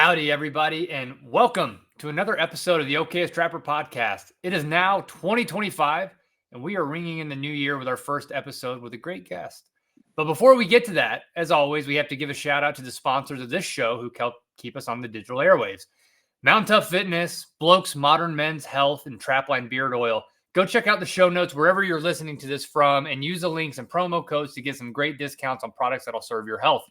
Howdy, everybody, and welcome to another episode of the Okayest Trapper podcast. It is now 2025, and we are ringing in the new year with our first episode with a great guest. But before we get to that, as always, we have to give a shout out to the sponsors of this show who help keep us on the digital airwaves. Mountain Tough Fitness, Blokes Modern Men's Health, and Trapline Beard Oil. Go check out the show notes wherever you're listening to this from and use the links and promo codes to get some great discounts on products that'll serve your health.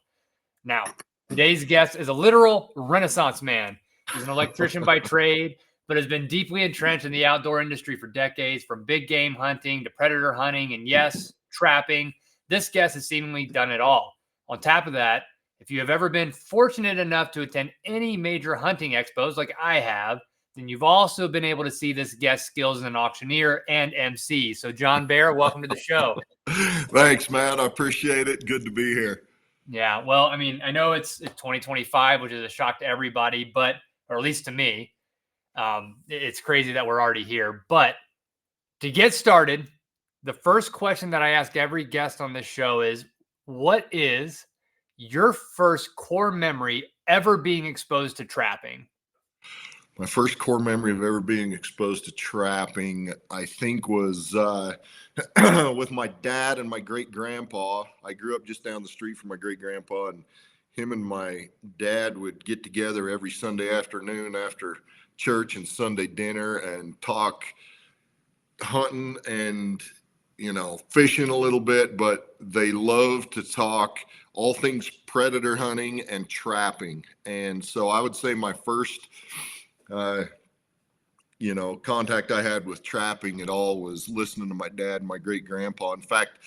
Now, today's guest is a literal Renaissance man. He's an electrician by trade, but has been deeply entrenched in the outdoor industry for decades, from big game hunting to predator hunting and, yes, trapping. This guest has seemingly done it all. On top of that, if you have ever been fortunate enough to attend any major hunting expos like I have, then you've also been able to see this guest's skills as an auctioneer and MC. So, John Bair, welcome to the show. Thanks, man. I appreciate it. Good to be here. Yeah, well, I mean, I know it's 2025, which is a shock to everybody, but, or at least to me, it's crazy that we're already here. But to get started, the first question that I ask every guest on this show is, what is your first core memory ever being exposed to trapping? My first core memory of ever being exposed to trapping, I think, was with my dad and my great-grandpa. I grew up just down the street from my great-grandpa, and him and my dad would get together every Sunday afternoon after church and Sunday dinner and talk hunting and, fishing a little bit, but they loved to talk all things predator hunting and trapping. And so I would say my first contact I had with trapping at all was listening to my dad and my great grandpa. In fact,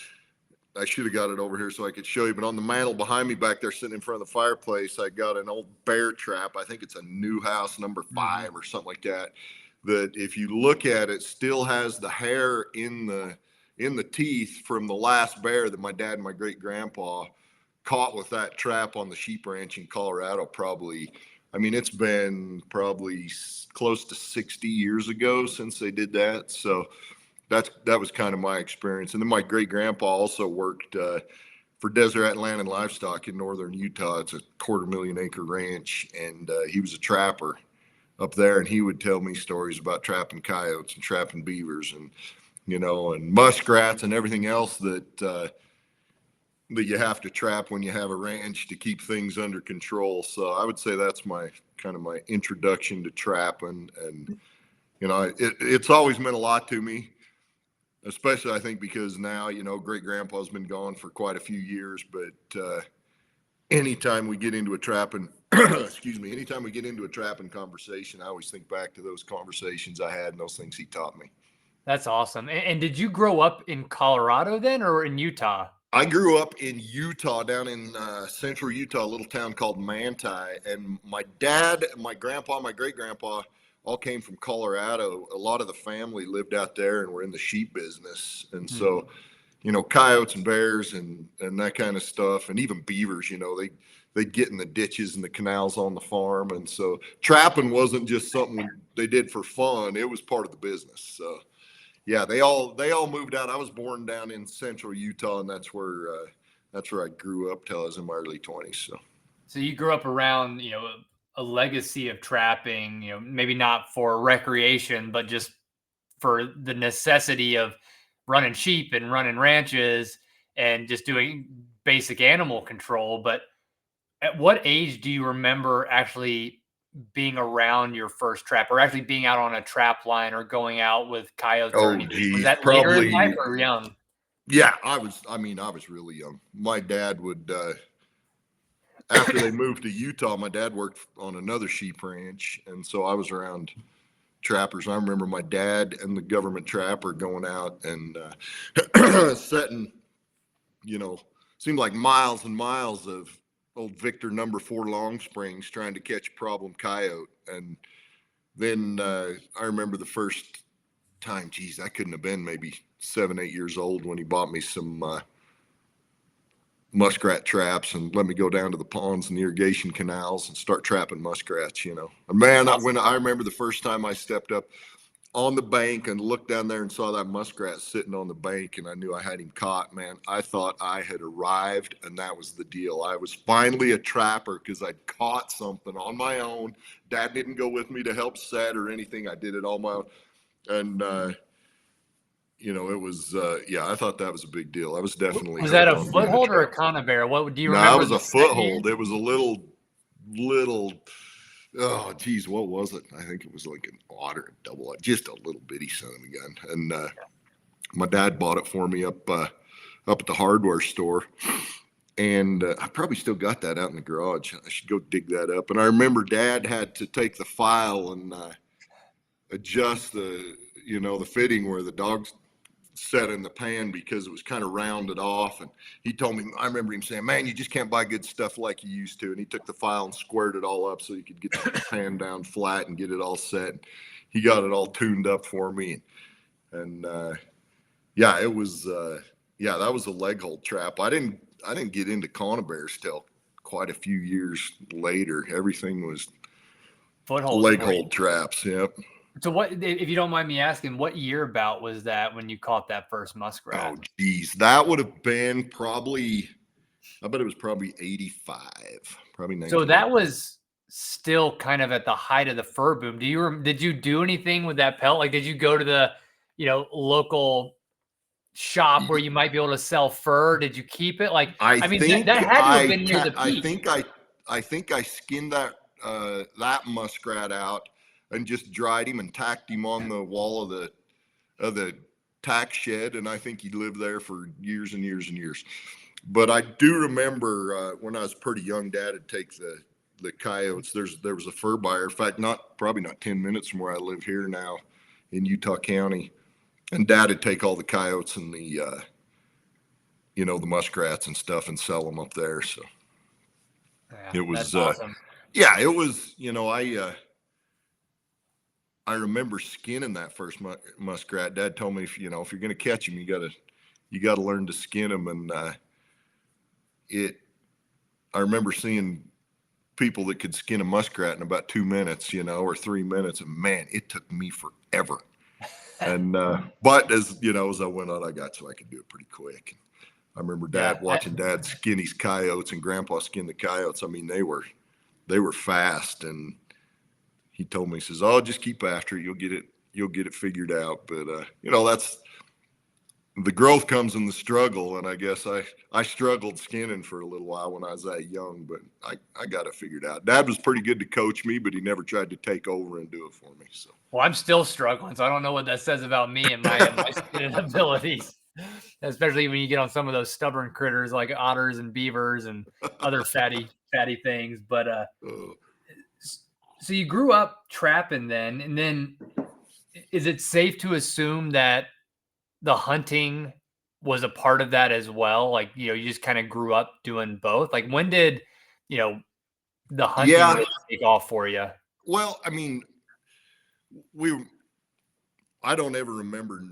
I should have got it over here so I could show you, but on the mantle behind me back there, sitting in front of the fireplace, I got an old bear trap. I think it's a New House number 5 or something like that. That if you look at it, still has the hair in the teeth from the last bear that my dad and my great grandpa caught with that trap on the sheep ranch in Colorado. It's been probably close to 60 years ago since they did that. So that was kind of my experience. And then my great grandpa also worked for Desert Land and Livestock in northern Utah. It's a 250,000 acre ranch, and he was a trapper up there, and he would tell me stories about trapping coyotes and trapping beavers and muskrats and everything else that you have to trap when you have a ranch to keep things under control. So I would say that's my introduction to trapping, and it's always meant a lot to me, especially I think because now great grandpa's been gone for quite a few years, but anytime we get into a trapping anytime we get into a trapping conversation, I always think back to those conversations I had and those things he taught me. That's awesome. And did you grow up in Colorado then, or in Utah? I grew up in Utah, down in central Utah, a little town called Manti. And my dad, my grandpa, my great-grandpa all came from Colorado. A lot of the family lived out there and were in the sheep business. And so, coyotes and bears and that kind of stuff, and even beavers, they'd get in the ditches and the canals on the farm. And so trapping wasn't just something they did for fun. It was part of the business. So yeah, they all moved out. I was born down in central Utah, and that's where I grew up till I was in my early 20s. So you grew up around, a legacy of trapping, maybe not for recreation, but just for the necessity of running sheep and running ranches and just doing basic animal control. But at what age do you remember actually being around your first trap, or actually being out on a trap line, or going out with coyotes or anything? Geez, was that probably later in life or young? Yeah, I was really young. My dad would, after they moved to Utah, my dad worked on another sheep ranch. And so I was around trappers. I remember my dad and the government trapper going out and setting, seemed like miles and miles of old Victor number 4 long springs trying to catch a problem coyote. And then I remember the first time, I couldn't have been maybe 7, 8 years old when he bought me some muskrat traps and let me go down to the ponds and the irrigation canals and start trapping muskrats, Man, when I remember the first time I stepped up, on the bank and looked down there and saw that muskrat sitting on the bank, and I knew I had him caught, man. I thought I had arrived, and that was the deal. I was finally a trapper because I'd caught something on my own. Dad didn't go with me to help set or anything. I did it all my own. And, it was, I thought that was a big deal. I was definitely Was that a hooked on being foothold or a trapper. conibear? What do you No, remember? it was a foothold. It was a little, oh geez, what was it? I think it was like an otter, double, just a little bitty son of a gun. And my dad bought it for me up at the hardware store. And I probably still got that out in the garage. I should go dig that up. And I remember Dad had to take the file and adjust the fitting where the dogs set in the pan because it was kind of rounded off. And he told me, I remember him saying, man, you just can't buy good stuff like you used to. And he took the file and squared it all up so you could get the pan down flat and get it all set. He got it all tuned up for me. And it was, that was a leg hold trap. I didn't get into conibears till quite a few years later. Everything was foothold leg hold traps. Yep. So what, if you don't mind me asking, what year about was that when you caught that first muskrat? Oh, geez. That would have been probably, I bet it was probably 85, probably 19. So that was still kind of at the height of the fur boom. Did you do anything with that pelt? Like, did you go to the, local shop where you might be able to sell fur? Did you keep it? Like, that had to have been near the peak. I think I skinned that muskrat out and just dried him and tacked him on the wall of the tack shed. And I think he lived there for years and years and years. But I do remember when I was pretty young, Dad would take the coyotes. There was a fur buyer. In fact, probably not 10 minutes from where I live here now in Utah County. And Dad would take all the coyotes and the muskrats and stuff and sell them up there. So it was, awesome. It was, I remember skinning that first muskrat. Dad told me, if you're going to catch him, you got to learn to skin him. And I remember seeing people that could skin a muskrat in about 2 minutes, or 3 minutes. And man, it took me forever. And but as I went on, I got so I could do it pretty quick. I remember watching Dad skin his coyotes and Grandpa skin the coyotes. I mean, they were fast, and he told me, he says, "Oh, just keep after it. You'll get it figured out." But that's the growth comes in the struggle, and I guess I struggled skinning for a little while when I was that young, but I got it figured out. Dad was pretty good to coach me, but he never tried to take over and do it for me. So. Well, I'm still struggling, so I don't know what that says about me and my skinning abilities, especially when you get on some of those stubborn critters like otters and beavers and other fatty things. But so you grew up trapping then, and then is it safe to assume that the hunting was a part of that as well? Like, you just kind of grew up doing both. Like, when did, the hunting really take off for you? Well, I mean, I don't ever remember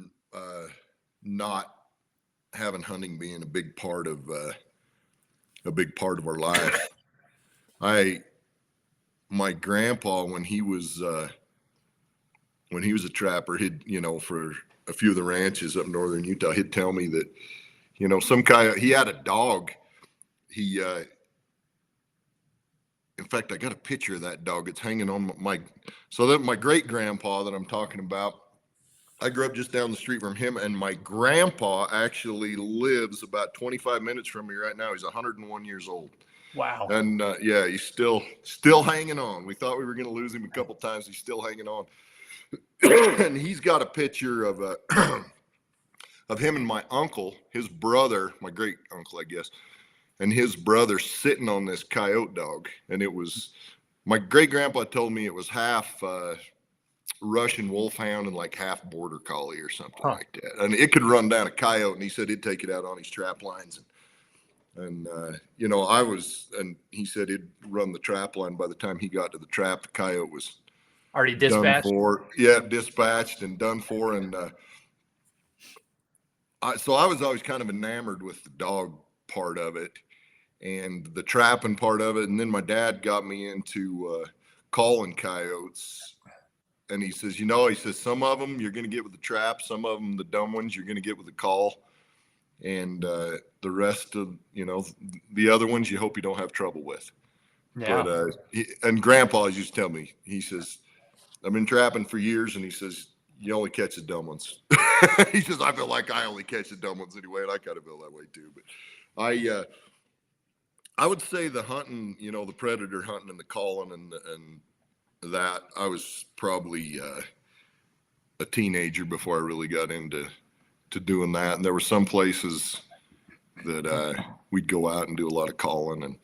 not having hunting being a big part of our life. My grandpa, when he was a trapper, he'd, for a few of the ranches up in northern Utah, he'd tell me that, some coyote, he had a dog. In fact, I got a picture of that dog. It's hanging on my great grandpa that I'm talking about, I grew up just down the street from him, and my grandpa actually lives about 25 minutes from me right now. He's 101 years old. Wow. And he's still hanging on. We thought we were going to lose him a couple times. He's still hanging on. And he's got a picture of him and my uncle, his brother, my great uncle, I guess, and his brother sitting on this coyote dog. And it was, my great grandpa told me it was half Russian wolfhound and like half border collie or something like that. And it could run down a coyote, and he said he'd take it out on his trap lines. And he said he'd run the trap line. By the time he got to the trap, the coyote was already dispatched. Dispatched and done for. And so I was always kind of enamored with the dog part of it and the trapping part of it. And then my dad got me into calling coyotes. and he says, he says, some of them you're going to get with the trap, some of them, the dumb ones, you're going to get with the call. And the rest of, the other ones, you hope you don't have trouble with. Yeah. But, and Grandpa used to tell me, he says, I've been trapping for years, and he says, you only catch the dumb ones. He says, I feel like I only catch the dumb ones anyway, and I kind of feel that way too. But I would say the hunting, the predator hunting and the calling and that, I was probably a teenager before I really got into doing that. And there were some places that we'd go out and do a lot of calling. And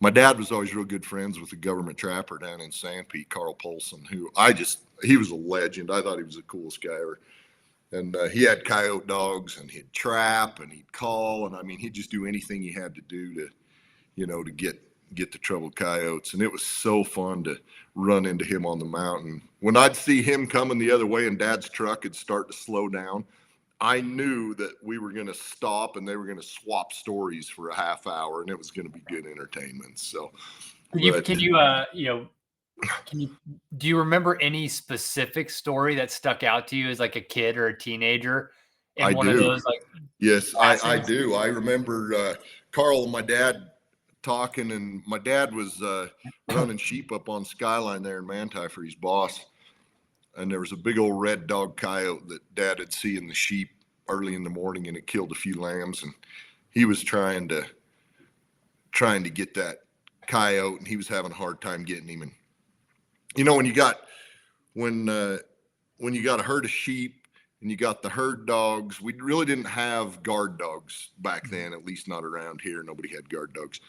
my dad was always real good friends with the government trapper down in San Pete, Carl Polson, who he was a legend. I thought he was the coolest guy ever. And he had coyote dogs, and he'd trap and he'd call. And I mean, he'd just do anything he had to do to get the troubled coyotes. And it was so fun to run into him on the mountain. When I'd see him coming the other way and Dad's truck would start to slow down, I knew that we were going to stop and they were going to swap stories for a half hour, and it was going to be good entertainment. So, do you remember any specific story that stuck out to you as like a kid or a teenager in one of those? Like, yes, I do. I remember Carl and my dad talking, and my dad was running sheep up on Skyline there in Manti for his boss. And there was a big old red dog coyote that Dad had seen in the sheep early in the morning, and it killed a few lambs. And he was trying to get that coyote, and he was having a hard time getting him. And when you got a herd of sheep and you got the herd dogs, we really didn't have guard dogs back then, at least not around here. Nobody had guard dogs.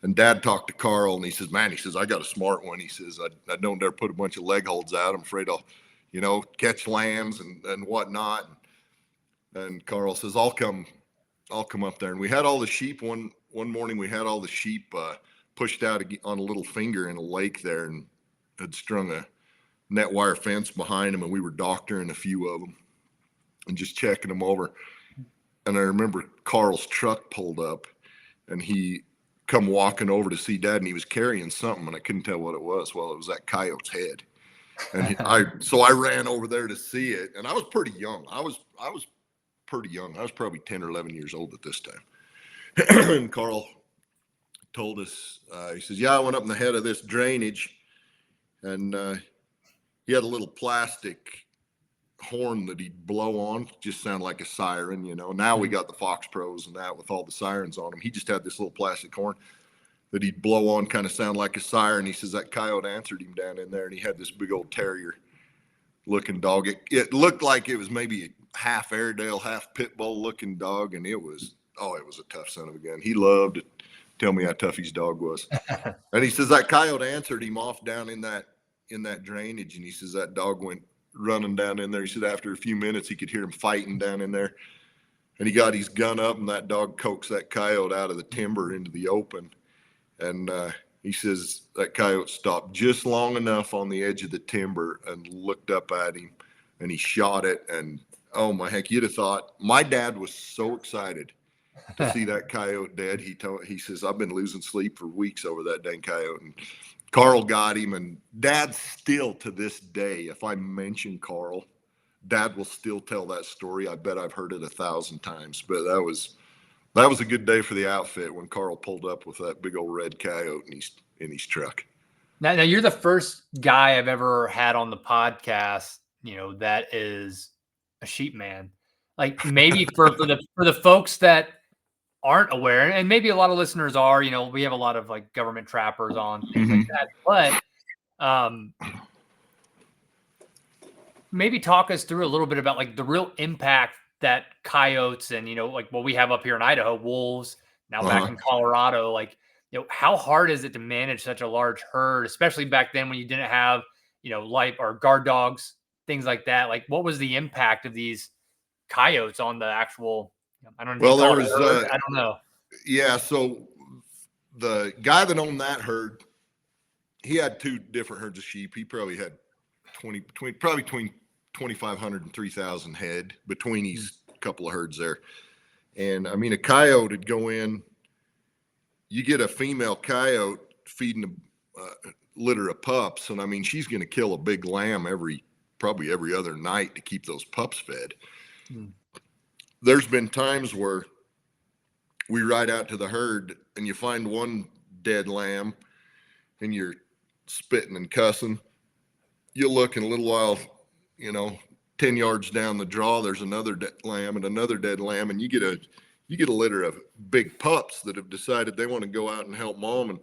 And Dad talked to Carl, and he says, man, he says, I got a smart one. He says, I don't dare put a bunch of leg holds out. I'm afraid I'll, catch lambs and whatnot. And Carl says, I'll come up there. And we had all the sheep one morning. We had all the sheep pushed out on a little finger in a lake there, and had strung a net wire fence behind them. And we were doctoring a few of them and just checking them over. And I remember Carl's truck pulled up, and he come walking over to see Dad, and he was carrying something, and I couldn't tell what it was. Well, it was that coyote's head. And so I ran over there to see it, and I was pretty young. I was pretty young. I was probably 10 or 11 years old at this time. And Carl told us, he says, yeah, I went up in the head of this drainage, and he had a little plastic horn that he'd blow on, just sound like a siren. Now we got the Fox Pros and that with all the sirens on them. He just had this little plastic horn that he'd blow on, kind of sound like a siren. He says that coyote answered him down in there, and he had this big old terrier looking dog. It looked like it was maybe a half Airedale, half pit bull looking dog, and it was a tough son of a gun. He loved to tell me how tough his dog was. And he says that coyote answered him off down in that drainage, and he says that dog went running down in there. He said after a few minutes he could hear him fighting down in there, and he got his gun up, and that dog coaxed that coyote out of the timber into the open. And he says that coyote stopped just long enough on the edge of the timber and looked up at him, and he shot it. And oh my heck, you'd have thought. My dad was so excited to see that coyote dead. He says, I've been losing sleep for weeks over that dang coyote. And Carl got him, and Dad still to this day, if I mention Carl, Dad will still tell that story. I bet I've heard it 1,000 times. But that was a good day for the outfit when Carl pulled up with that big old red coyote in his truck. Now you're the first guy I've ever had on the podcast, that is a sheep man. Like, maybe for the folks that aren't aware, and maybe a lot of listeners are, we have a lot of like government trappers on, things like that. But maybe talk us through a little bit about like the real impact that coyotes and, like what we have up here in Idaho, wolves, now back in Colorado, like, how hard is it to manage such a large herd, especially back then when you didn't have, life or guard dogs, things like that? Like, what was the impact of these coyotes on the actual, I don't know. Well, there was, I don't know. Yeah. So the guy that owned that herd, he had 2 different herds of sheep. He probably had between 2,500 and 3,000 head between these couple of herds there. And I mean, a coyote would go in, you get a female coyote feeding a litter of pups. And I mean, she's going to kill a big lamb every probably every other night to keep those pups fed. Mm. There's been times where we ride out to the herd and you find one dead lamb and you're spitting and cussing. You look in a little while, 10 yards down the draw, there's another lamb and another dead lamb, and you get a litter of big pups that have decided they want to go out and help mom. And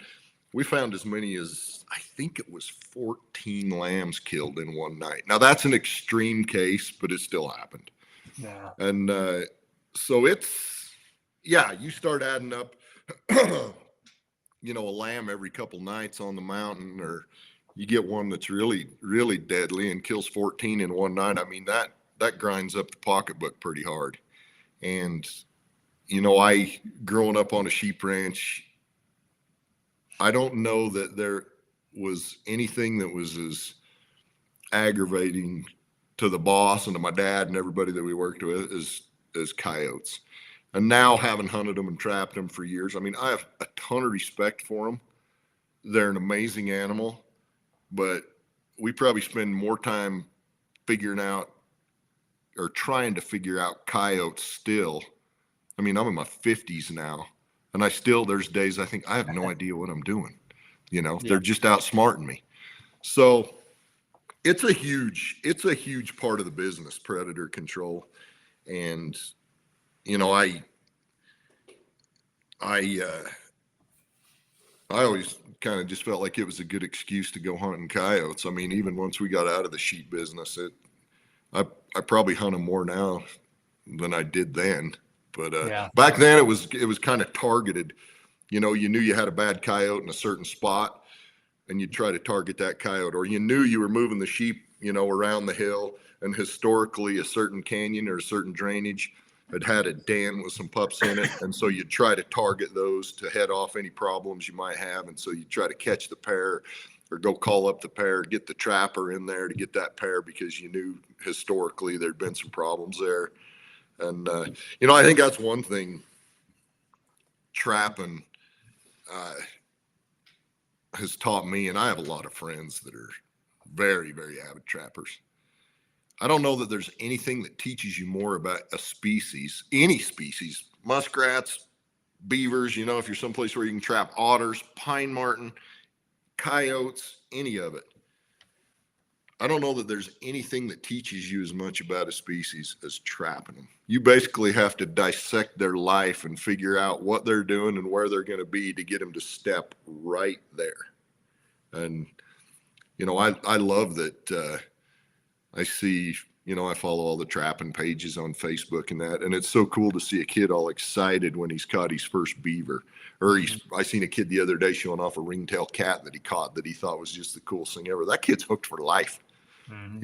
we found as many as, I think it was 14 lambs killed in one night. Now that's an extreme case, but it still happened. Yeah. And so you start adding up, a lamb every couple nights on the mountain, or you get one that's really, really deadly and kills 14 in one night. I mean, that grinds up the pocketbook pretty hard. And, I, growing up on a sheep ranch, I don't know that there was anything that was as aggravating to the boss and to my dad and everybody that we worked with as coyotes. And now, having hunted them and trapped them for years, I mean, I have a ton of respect for them. They're an amazing animal, but we probably spend more time figuring out or trying to figure out coyotes still. I mean, I'm in my 50s now, and there's days I think I have no idea what I'm doing. They're just outsmarting me. So it's a huge part of the business, predator control. And, I always kind of just felt like it was a good excuse to go hunting coyotes. I mean, even once we got out of the sheep business, I probably hunt them more now than I did then. But back then it was kind of targeted. You knew you had a bad coyote in a certain spot, and you'd try to target that coyote, or you knew you were moving the sheep, around the hill, and historically a certain canyon or a certain drainage had a den with some pups in it, and so you'd try to target those to head off any problems you might have. And so you try to catch the pair or go call up the pair, get the trapper in there to get that pair, because you knew historically there'd been some problems there. And I think that's one thing trapping has taught me, and I have a lot of friends that are very, very avid trappers. I don't know that there's anything that teaches you more about a species, any species, muskrats, beavers, if you're someplace where you can trap otters, pine marten, coyotes, any of it. I don't know that there's anything that teaches you as much about a species as trapping them. You basically have to dissect their life and figure out what they're doing and where they're going to be to get them to step right there. And, I love that. I see, I follow all the trapping pages on Facebook and that, and it's so cool to see a kid all excited when he's caught his first beaver. Or I seen a kid the other day showing off a ringtail cat that he caught that he thought was just the coolest thing ever. That kid's hooked for life, and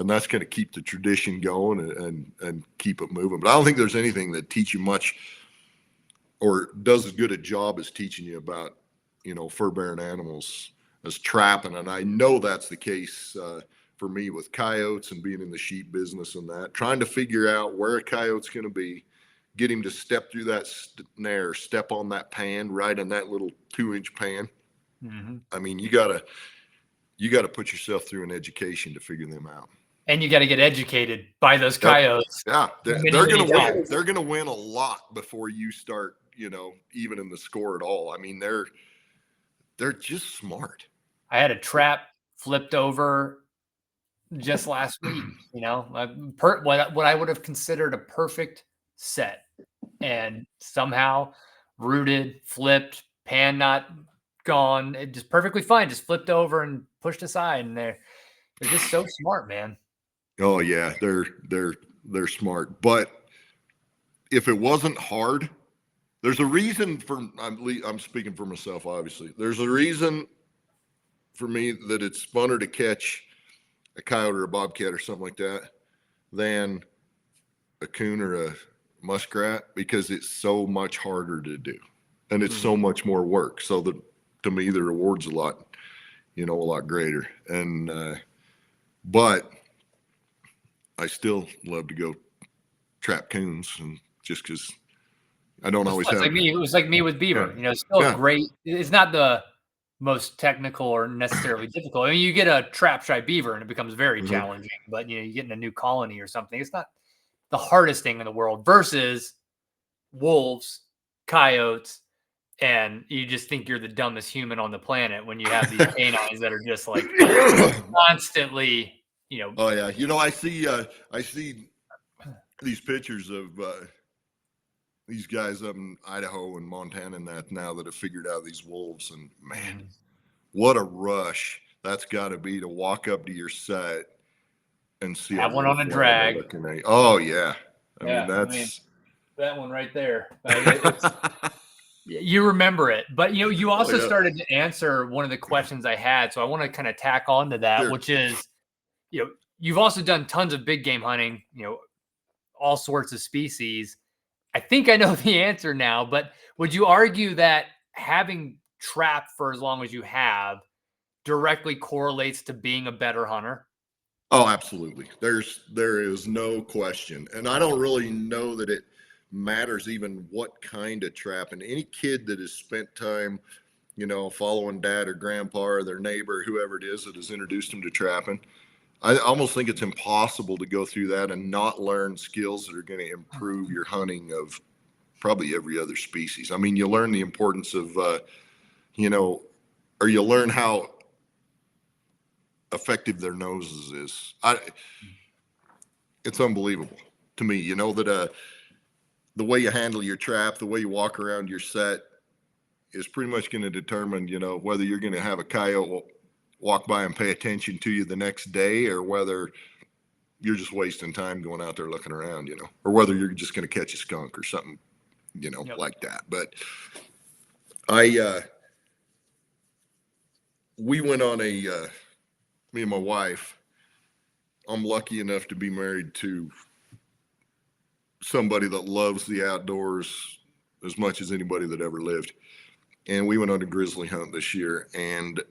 that's going to keep the tradition going and keep it moving. But I don't think there's anything that teach you much or does as good a job as teaching you about, fur-bearing animals as trapping. And I know that's the case for me with coyotes and being in the sheep business and that, trying to figure out where a coyote's going to be, get him to step through that snare, step on that pan, right in that little 2-inch pan. I mean, you gotta put yourself through an education to figure them out. And you got to get educated by those coyotes. Yeah, they're going to win. They're going to win a lot before you start, even in the score at all. I mean, they're just smart. I had a trap flipped over just last week, what I would have considered a perfect set, and somehow rooted, flipped, pan not gone, it just perfectly fine, just flipped over and pushed aside, and they're just so smart, man. Oh yeah, they're smart. But if it wasn't hard, there's a reason for, I'm speaking for myself, obviously. There's a reason for me that it's funner to catch a coyote or a bobcat or something like that than a coon or a muskrat, because it's so much harder to do and it's so much more work. So that, to me, the reward's a lot greater. And but I still love to go trap coons, and just because I don't always have. It was like me with beaver. Still great. It's not the most technical or necessarily difficult. I mean, you get a trap shy beaver and it becomes very challenging, but you get in a new colony or something. It's not the hardest thing in the world versus wolves, coyotes, and you just think you're the dumbest human on the planet when you have these canines that are just like constantly, Oh yeah, I see these pictures of these guys up in Idaho and Montana and that now that have figured out these wolves, and man, what a rush that's got to be to walk up to your set and see have a one wolf on a lying there drag. looking at you. Oh yeah, I mean Yeah, that's that one right there. You remember it, but you also yeah. started to answer one of the questions I had, so I want to kind of tack on to that, Sure. which is, you've also done tons of big game hunting, all sorts of species. I think I know the answer now, but would you argue that having trapped for as long as you have directly correlates to being a better hunter? Oh, absolutely. There is no question. And I don't really know that it matters even what kind of trap. And any kid that has spent time, following dad or grandpa or their neighbor, whoever it is that has introduced them to trapping, I almost think it's impossible to go through that and not learn skills that are going to improve your hunting of probably every other species. I mean, you learn the importance of, or you learn how effective their noses is. It's unbelievable to me, that the way you handle your trap, the way you walk around your set is pretty much going to determine, whether you're going to have a coyote walk by and pay attention to you the next day, or whether you're just wasting time going out there looking around, or whether you're just going to catch a skunk or something, Yep. like that. But we went on me and my wife, I'm lucky enough to be married to somebody that loves the outdoors as much as anybody that ever lived. And we went on a grizzly hunt this year, and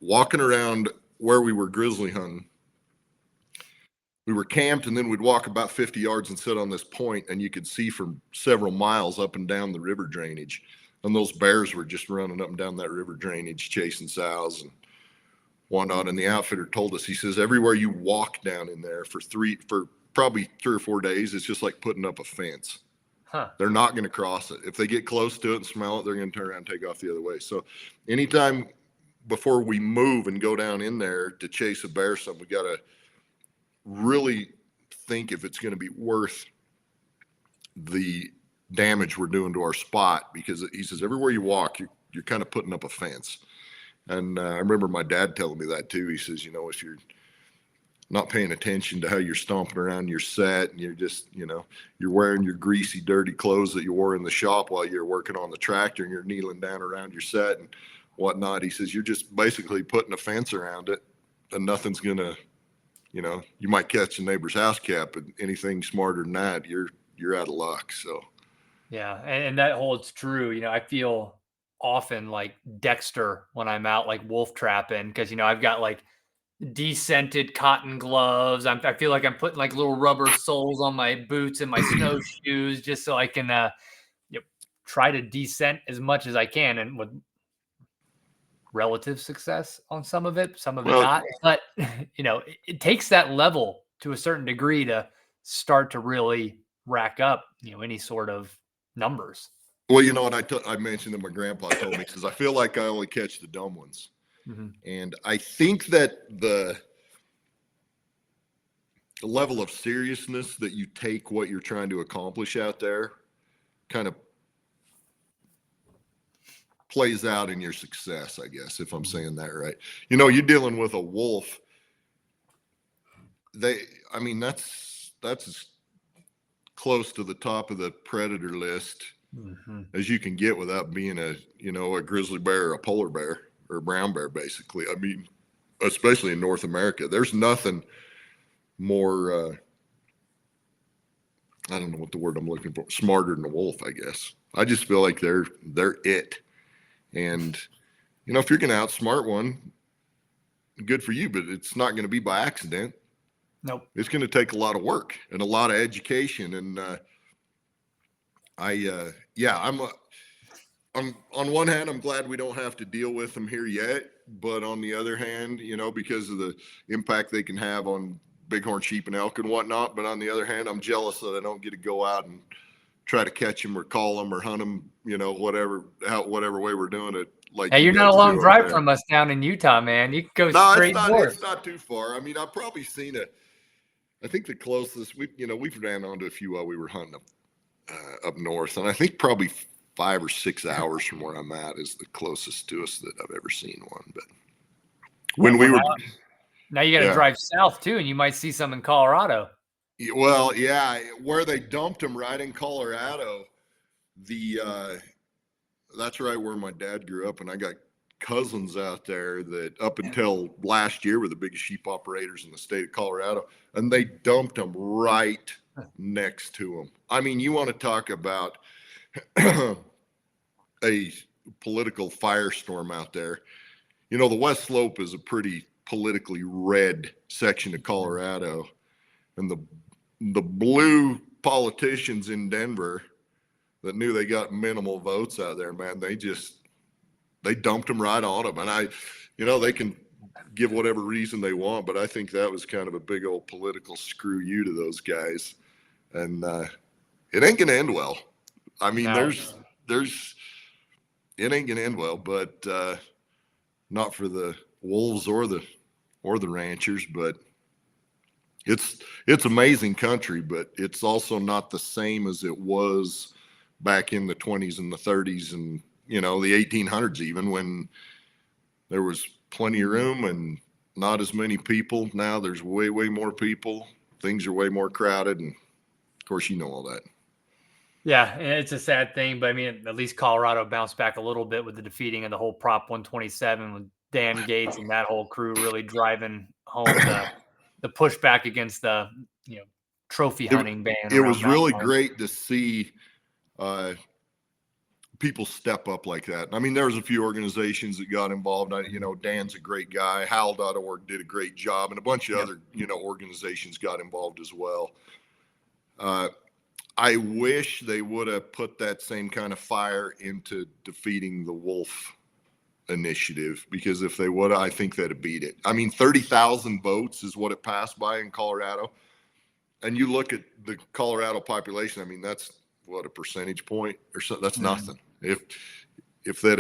walking around where we were grizzly hunting, we were camped, and then we'd walk about 50 yards and sit on this point, and you could see for several miles up and down the river drainage. And those bears were just running up and down that river drainage, chasing sows and whatnot. And the outfitter told us, he says, everywhere you walk down in there for probably 3 or 4 days, it's just like putting up a fence. Huh. They're not going to cross it. If they get close to it and smell it, they're going to turn around and take off the other way. So anytime before we move and go down in there to chase a bear, we got to really think if it's going to be worth the damage we're doing to our spot, because he says everywhere you walk, you're kind of putting up a fence. And I remember my dad telling me that too. He says, if you're not paying attention to how you're stomping around your set, and you're just, you're wearing your greasy, dirty clothes that you wore in the shop while you're working on the tractor, and you're kneeling down around your set and whatnot. He says, you're just basically putting a fence around it, and nothing's going to, you might catch a neighbor's house cat, but anything smarter than that, you're out of luck. So, Yeah. And that holds true. I feel often like Dexter when I'm out like wolf trapping because, I've got like descented cotton gloves. I feel like I'm putting like little rubber soles on my boots and my snowshoes just so I can try to descent as much as I can, and with relative success on some of it well, not. But it takes that level to a certain degree to start to really rack up any sort of numbers. well, what I mentioned that my grandpa told me, he says, I feel like I only catch the dumb ones. Mm-hmm. And I think that the level of seriousness that you take what you're trying to accomplish out there kind of plays out in your success, I guess, if I'm saying that right. You're dealing with a wolf. That's as close to the top of the predator list as you can get without being a grizzly bear or a polar bear or a brown bear, basically. I mean, especially in North America, there's nothing more, I don't know what the word I'm looking for, smarter than a wolf, I guess. I just feel like they're it. And, if you're going to outsmart one, good for you, but it's not going to be by accident. Nope. It's going to take a lot of work and a lot of education. And, on one hand, I'm glad we don't have to deal with them here yet, but on the other hand, because of the impact they can have on bighorn sheep and elk and whatnot. But on the other hand, I'm jealous that I don't get to go out and try to catch them or call them or hunt them, whatever way we're doing it. Like Hey, you you're not guys a long do over drive there. from us down in Utah, man. You can go No, straight north. it's not too far. I mean, I've probably seen I think the closest we've ran onto a few while we were hunting up north, and I think probably 5 or 6 hours from where I'm at is the closest to us that I've ever seen one. But when we were, now you got to drive south too, and you might see some in Colorado. Well, yeah, where they dumped them right in Colorado, that's right where my dad grew up, and I got cousins out there that up until last year were the biggest sheep operators in the state of Colorado, and they dumped them right next to them. I mean, you want to talk about a political firestorm out there. The West Slope is a pretty politically red section of Colorado, and the blue politicians in Denver that knew they got minimal votes out there, man, they dumped them right on them. And they can give whatever reason they want, but I think that was kind of a big old political screw you to those guys. And it ain't going to end well. I mean, No. it ain't going to end well, but not for the wolves or the ranchers, but it's amazing country, but it's also not the same as it was back in the 20s and the 30s and the 1800s, even when there was plenty of room and not as many people. Now there's way more people. Things are way more crowded, and of course all that. Yeah, it's a sad thing, but I mean, at least Colorado bounced back a little bit with the defeating of the whole Prop 127 with Dan Gates and that whole crew really driving home the pushback against the trophy hunting ban. It was really great to see people step up like that. I mean, there was a few organizations that got involved. Dan's a great guy. Howl.org did a great job, and a bunch of other organizations got involved as well. I wish they would have put that same kind of fire into defeating the wolf initiative, because if they would, I think they'd have beat it. I mean, 30,000 votes is what it passed by in Colorado. And you look at the Colorado population, I mean, that's what, a percentage point or so. That's nothing. If they'd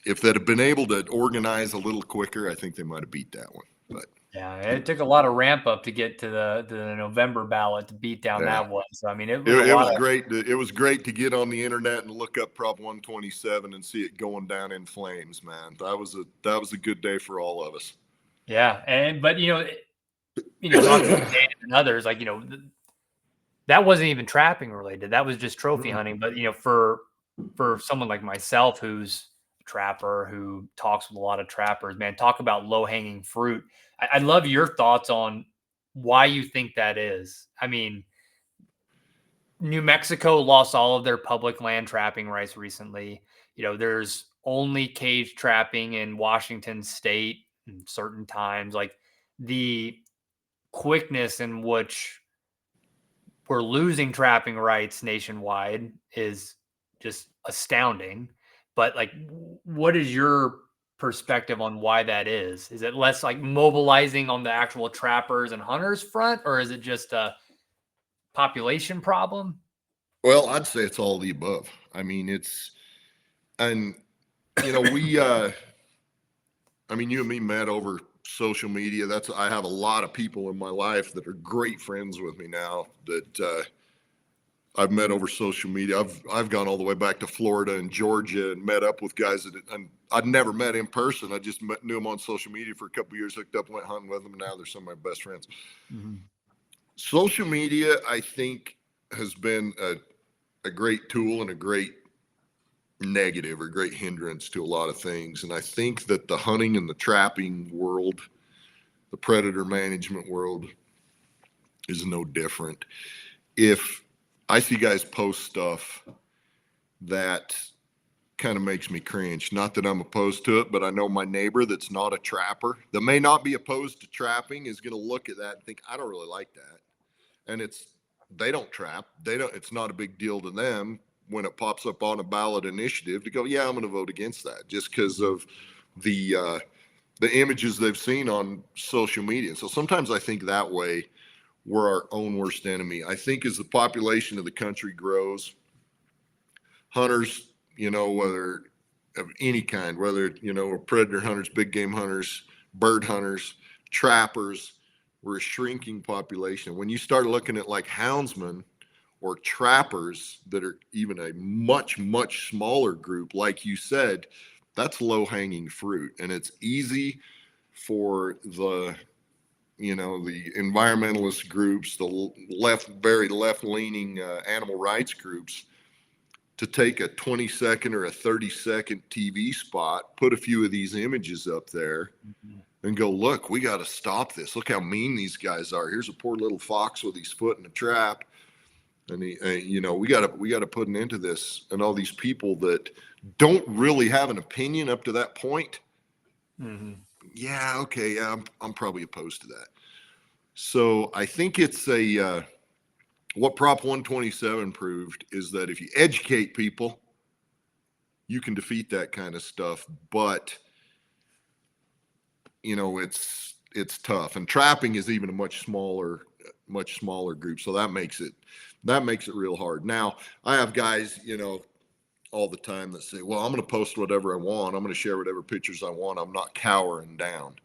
have been able to organize a little quicker, I think they might have beat that one. But yeah, it took a lot of ramp up to get to the November ballot to beat down that one. So I mean, it was great. It was great to get on the internet and look up Prop 127 and see it going down in flames, man. That was a good day for all of us. Yeah, but talking to Dave and others, like that wasn't even trapping related. That was just trophy hunting. But for someone like myself who's a trapper, who talks with a lot of trappers, man, talk about low hanging fruit. I'd love your thoughts on why you think that is. I mean, New Mexico lost all of their public land trapping rights recently. There's only cage trapping in Washington state in certain times. Like, the quickness in which we're losing trapping rights nationwide is just astounding. But like, what is your perspective on why that is? Is it less like mobilizing on the actual trappers and hunters front, or is it just a population problem? Well, I'd say it's all the above. I mean, you and me met over social media. I have a lot of people in my life that are great friends with me now that I've met over social media. I've gone all the way back to Florida and Georgia and met up with guys that I'd never met in person. I just knew them on social media for a couple of years, hooked up, went hunting with them, and now they're some of my best friends. Mm-hmm. Social media, I think, has been a great tool and a great negative or great hindrance to a lot of things. And I think that the hunting and the trapping world, the predator management world, is no different. If I see guys post stuff that kind of makes me cringe, not that I'm opposed to it, but I know my neighbor that's not a trapper, that may not be opposed to trapping, is going to look at that and think, I don't really like that. And they don't trap. It's not a big deal to them. when it pops up on a ballot initiative to go, yeah, I'm going to vote against that just because of the images they've seen on social media. So sometimes I think that way we're our own worst enemy. I think as the population of the country grows, hunters, whether of any kind, whether, predator hunters, big game hunters, bird hunters, trappers, we're a shrinking population. When you start looking at like houndsmen or trappers that are even a much, much smaller group, like you said, that's low hanging fruit. And it's easy for the environmentalist groups, the very left leaning animal rights groups, to take a 20-second or a 30-second TV spot, put a few of these images up there, and go, look, we got to stop this. Look how mean these guys are. Here's a poor little fox with his foot in a trap, and we got to put an end to this. And all these people that don't really have an opinion up to that point, yeah, okay, yeah, I'm probably opposed to that. So I think it's what Prop 127 proved is that if you educate people, you can defeat that kind of stuff. But, it's tough. And trapping is even a much smaller group. So that makes it real hard. Now, I have guys, all the time that say, well, I'm going to post whatever I want. I'm going to share whatever pictures I want. I'm not cowering down.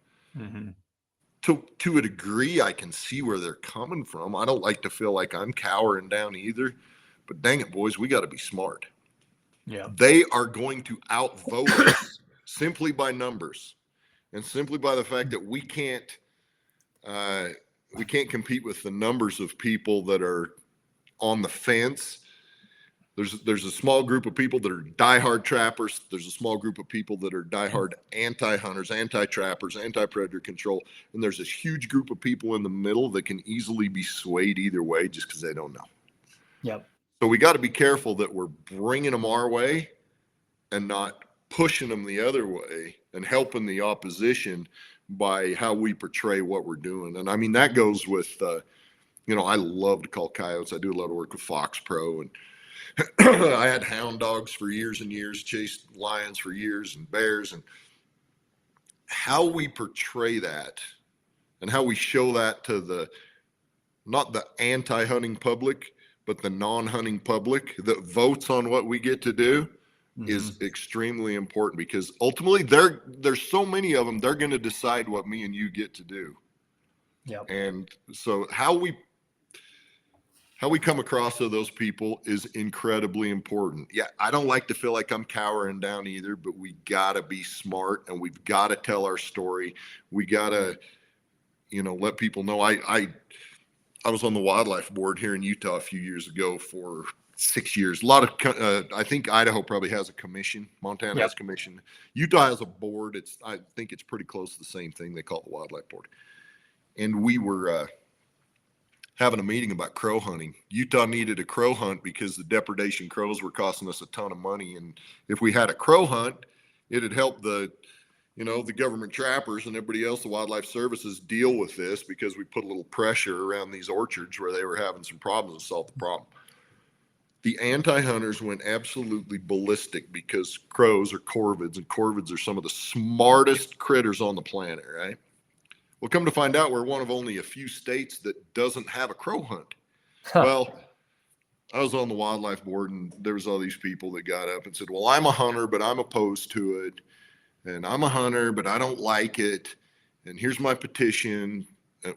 To a degree, I can see where they're coming from. I don't like to feel like I'm cowering down either, but dang it, boys, we got to be smart. Yeah. They are going to outvote us simply by numbers and simply by the fact that we can't compete with the numbers of people that are on the fence. There's a small group of people that are diehard trappers. There's a small group of people that are diehard anti-hunters, anti-trappers, anti-predator control. And there's this huge group of people in the middle that can easily be swayed either way just because they don't know. Yep. So we got to be careful that we're bringing them our way and not pushing them the other way and helping the opposition by how we portray what we're doing. And I mean, that goes with, I love to call coyotes. I do a lot of work with Fox Pro, and I had hound dogs for years and years, chased lions for years and bears, and how we portray that and how we show that to not the anti-hunting public, but the non-hunting public that votes on what we get to do is extremely important, because ultimately there's so many of them, they're going to decide what me and you get to do. Yeah. And so how we come across to those people is incredibly important. Yeah, I don't like to feel like I'm cowering down either, but we got to be smart and we've got to tell our story. We got to, let people know. I was on the wildlife board here in Utah a few years ago for 6 years. A lot of, I think Idaho probably has a commission. Montana has a commission. Utah has a board. I think it's pretty close to the same thing. They call it the wildlife board. And we were, having a meeting about crow hunting. Utah needed a crow hunt because the depredation crows were costing us a ton of money. And if we had a crow hunt, it'd help the government trappers and everybody else, the wildlife services, deal with this, because we put a little pressure around these orchards where they were having some problems and solve the problem. The anti-hunters went absolutely ballistic because crows are corvids, and corvids are some of the smartest critters on the planet, right? Well, come to find out, we're one of only a few states that doesn't have a crow hunt. Well, I was on the wildlife board, and there was all these people that got up and said, well, I'm a hunter, but I'm opposed to it. And I'm a hunter, but I don't like it. And here's my petition.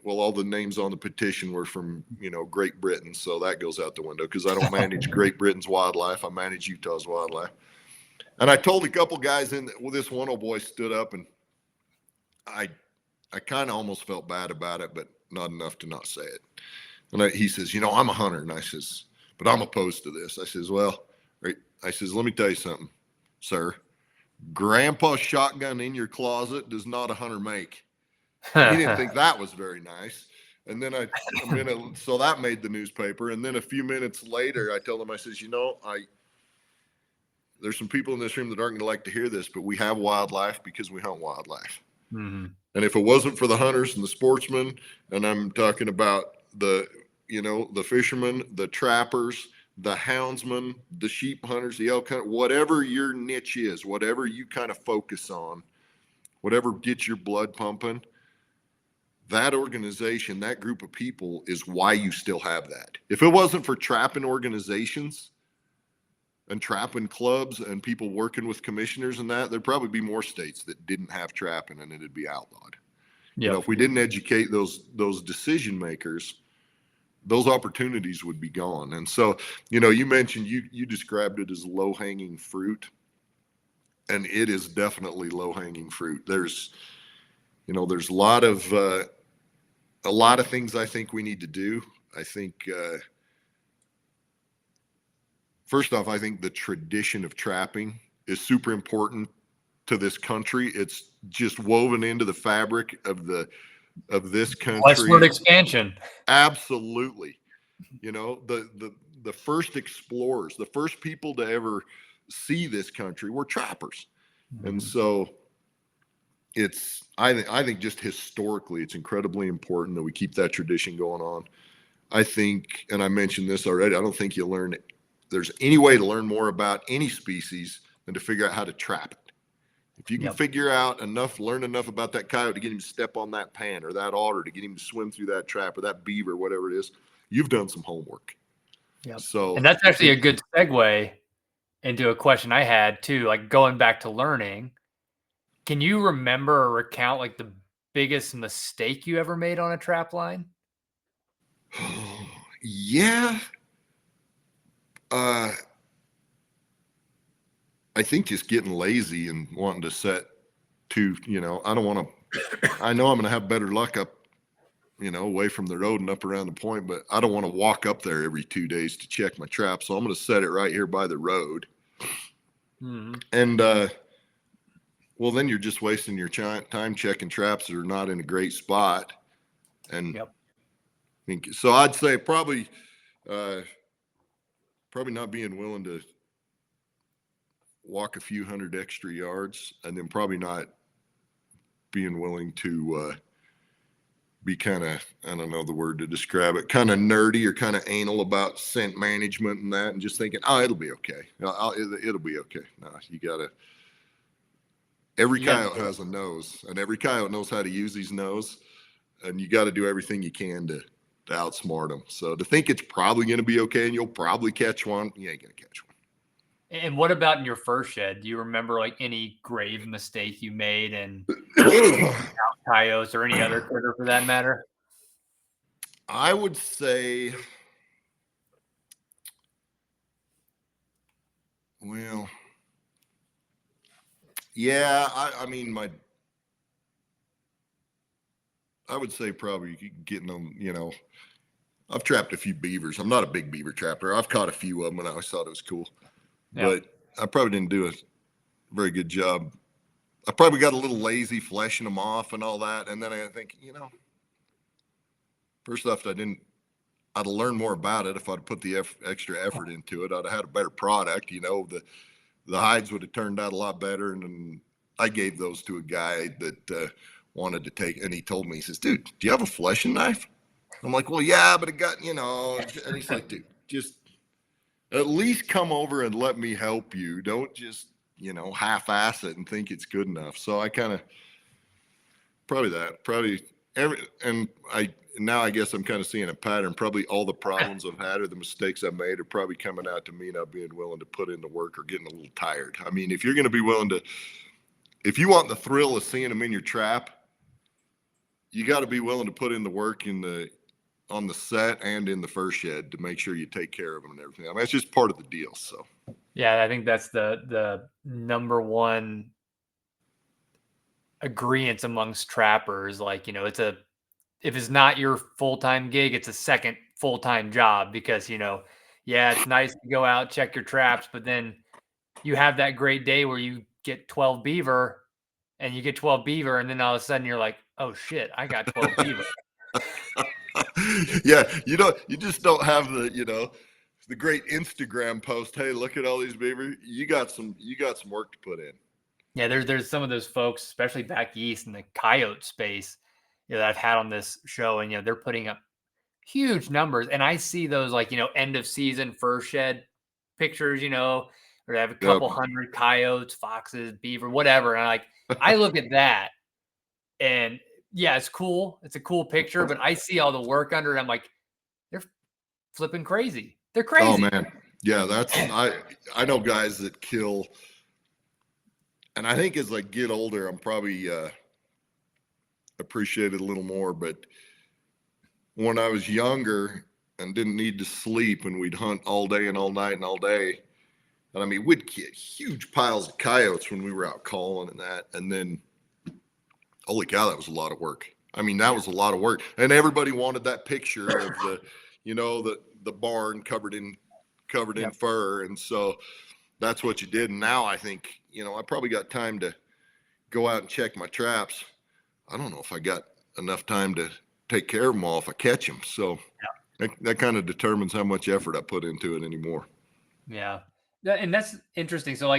Well, all the names on the petition were from, Great Britain. So that goes out the window, because I don't manage Great Britain's wildlife. I manage Utah's wildlife. And I told a couple guys this one old boy stood up, and I kind of almost felt bad about it, but not enough to not say it. And he says, I'm a hunter. And I says, but I'm opposed to this. I says, well, right. I says, let me tell you something, sir. Grandpa's shotgun in your closet does not a hunter make. He didn't think that was very nice. And then so that made the newspaper. And then a few minutes later, I told him, I says, there's some people in this room that aren't going to like to hear this, but we have wildlife because we hunt wildlife. Mm-hmm. And if it wasn't for the hunters and the sportsmen, and I'm talking about the fishermen, the trappers, the houndsman, the sheep hunters, the elk hunter, whatever your niche is, whatever you kind of focus on, whatever gets your blood pumping, that organization, that group of people is why you still have that. If it wasn't for trapping organizations and trapping clubs and people working with commissioners and that, there'd probably be more states that didn't have trapping and it'd be outlawed. Yep. You know, if we didn't educate those decision makers, those opportunities would be gone. And so, you know, you mentioned, you described it as low hanging fruit, and it is definitely low hanging fruit. There's a lot of things I think we need to do. I think, first off, I think the tradition of trapping is super important to this country. It's just woven into the fabric of this country. Westward expansion. Absolutely. You know, the first explorers, the first people to ever see this country were trappers. Mm-hmm. And so I think just historically, it's incredibly important that we keep that tradition going on. I think, and I mentioned this already, I don't think there's any way to learn more about any species than to figure out how to trap it. If you can figure out learn enough about that coyote to get him to step on that pan, or that otter to get him to swim through that trap, or that beaver, whatever it is, you've done some homework. Yep. So, and that's actually a good segue into a question I had too, like going back to learning. Can you remember or recount like the biggest mistake you ever made on a trap line? Yeah. I think just getting lazy and wanting to set to, you know, I know I'm going to have better luck up, you know, away from the road and up around the point, but I don't want to walk up there every 2 days to check my trap. So I'm going to set it right here by the road. Mm-hmm. And, well, then you're just wasting your time checking traps that are not in a great spot. And so I'd say probably not being willing to walk a few hundred extra yards, and then probably not being willing to be kind of, I don't know the word to describe it, kind of nerdy or kind of anal about scent management and that, and just thinking, oh, it'll be okay. It'll be okay. No, you gotta. Every coyote has a nose, and every coyote knows how to use his nose, and you got to do everything you can to outsmart them. So to think it's probably going to be okay and you'll probably catch one, you ain't going to catch one. And what about in your first shed? Do you remember like any grave mistake you made and coyotes or any other critter for that matter? I would say, well, yeah, I mean, I would say probably getting them, you know, I've trapped a few beavers. I'm not a big beaver trapper. I've caught a few of them and I always thought it was cool, but I probably didn't do a very good job. I probably got a little lazy fleshing them off and all that. And then I think, you know, first off, I'd have learned more about it. If I'd put the extra effort into it, I'd have had a better product. You know, the hides would have turned out a lot better. And then I gave those to a guy that wanted to take, and he told me, he says, dude, do you have a fleshing knife? I'm like, well, yeah, but it got, you know, and he's like, dude, just at least come over and let me help you. Don't just, you know, half-ass it and think it's good enough. So I kind of, now I guess I'm kind of seeing a pattern. Probably all the problems I've had or the mistakes I've made are probably coming out to me not being willing to put in the work or getting a little tired. I mean, if you're going to be willing to, if you want the thrill of seeing them in your trap, you got to be willing to put in the work on the set and in the first shed to make sure you take care of them and everything. I mean, it's just part of the deal. So, yeah, I think that's the number one agreement amongst trappers. Like, you know, if it's not your full-time gig, it's a second full-time job because, you know, yeah, it's nice to go out, check your traps, but then you have that great day where you get 12 beaver and then all of a sudden you're like, oh shit, I got 12 beaver. Yeah, you just don't have the great Instagram post. Hey, look at all these beaver. You got some work to put in. Yeah, there's some of those folks, especially back east in the coyote space, you know, that I've had on this show, and you know, they're putting up huge numbers. And I see those like, end of season fur shed pictures, or they have a couple hundred coyotes, foxes, beaver, whatever. And I look at that and yeah, it's cool. It's a cool picture, but I see all the work under it. I'm like, they're flipping crazy. They're crazy. Oh man. Yeah. I know guys that kill. And I think as I get older, I'm probably, appreciate it a little more, but when I was younger and didn't need to sleep and we'd hunt all day and all night and all day. And I mean, we'd get huge piles of coyotes when we were out calling and that. And then, holy cow, that was a lot of work. I mean, that was a lot of work. And everybody wanted that picture of the barn covered in fur. And so that's what you did. And now I think, I probably got time to go out and check my traps. I don't know if I got enough time to take care of them all if I catch them. So that kind of determines how much effort I put into it anymore. Yeah. And that's interesting. So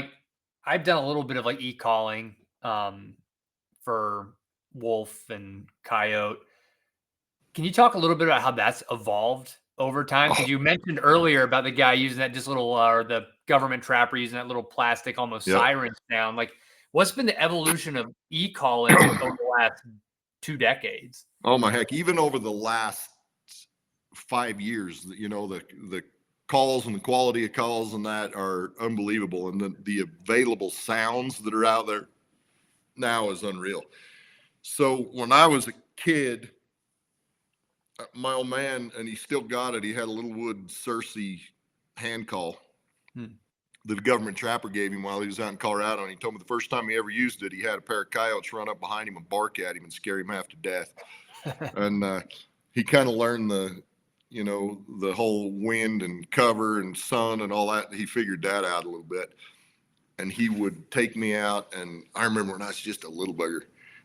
I've done a little bit of e-calling for wolf and coyote. Can you talk a little bit about how that's evolved over time? Because you mentioned earlier about the guy using that just little, or the government trapper using that little plastic, almost siren sound. What's been the evolution of e-calling over the last 2 decades? Oh my heck! Even over the last 5 years, the calls and the quality of calls and that are unbelievable, and the available sounds that are out there now is unreal. So when I was a kid, my old man, and he still got it, he had a little wood Cersei hand call that the government trapper gave him while he was out in Colorado. And he told me the first time he ever used it, he had a pair of coyotes run up behind him and bark at him and scare him half to death. And he kind of learned the whole wind and cover and sun and all that. He figured that out a little bit. And he would take me out. And I remember when I was just a little bugger,